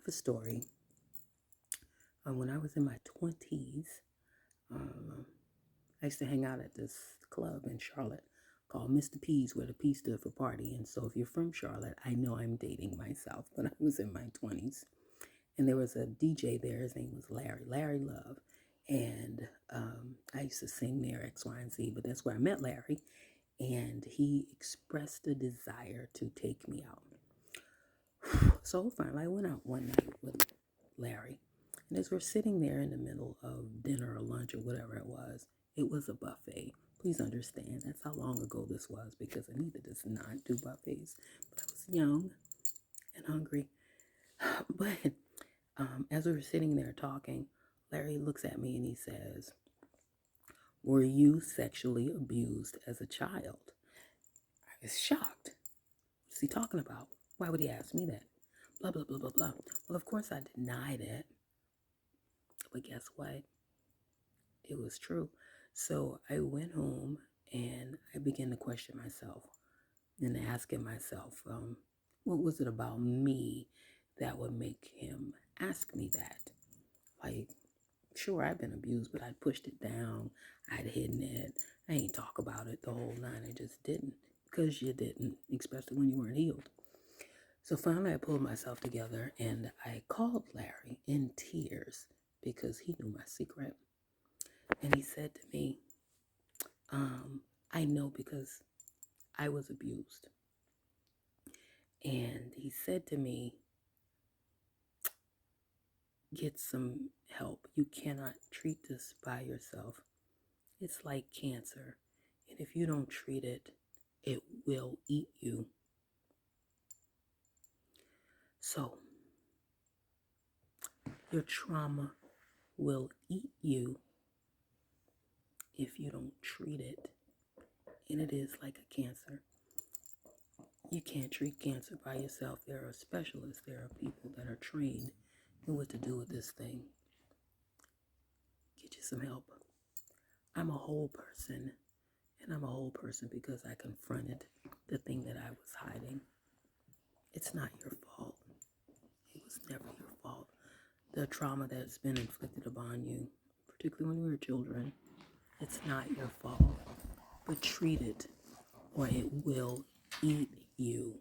have a story. When I was in my 20s, um, I used to hang out at this club in Charlotte called Mr. P's, where the P stood for party. And so if you're from Charlotte, I know I'm dating myself, but I was in my 20s. And there was a DJ there. His name was Larry Love. And I used to sing there, X, Y, and Z, but that's where I met Larry. And he expressed a desire to take me out. So finally, I went out one night with Larry. And as we're sitting there in the middle of dinner or lunch or whatever it was a buffet. Please understand, that's how long ago this was, because Anita does not do buffets. But I was young and hungry. But as we were sitting there talking, Larry looks at me and he says, "Were you sexually abused as a child?" I was shocked. What's he talking about? Why would he ask me that? Blah, blah, blah, blah, blah. Well, of course, I denied it. But guess what? It was true. So I went home and I began to question myself and asking myself, what was it about me that would make him ask me that? Like, sure, I've been abused, but I'd pushed it down. I'd hidden it. I ain't talk about it the whole nine. I just didn't, because you didn't, especially when you weren't healed. So finally, I pulled myself together and I called Larry in tears because he knew my secret. And he said to me, I know because I was abused. And he said to me, get some help. You cannot treat this by yourself. It's like cancer. And if you don't treat it, it will eat you. So, your trauma will eat you if you don't treat it. And it is like a cancer. You can't treat cancer by yourself. There are specialists. There are people that are trained in what to do with this thing. Get you some help. I'm a whole person. And I'm a whole person because I confronted the thing that I was hiding. It's not your fault. It was never your fault. The trauma that's been inflicted upon you, particularly when we were children, it's not your fault. But treat it or it will eat you.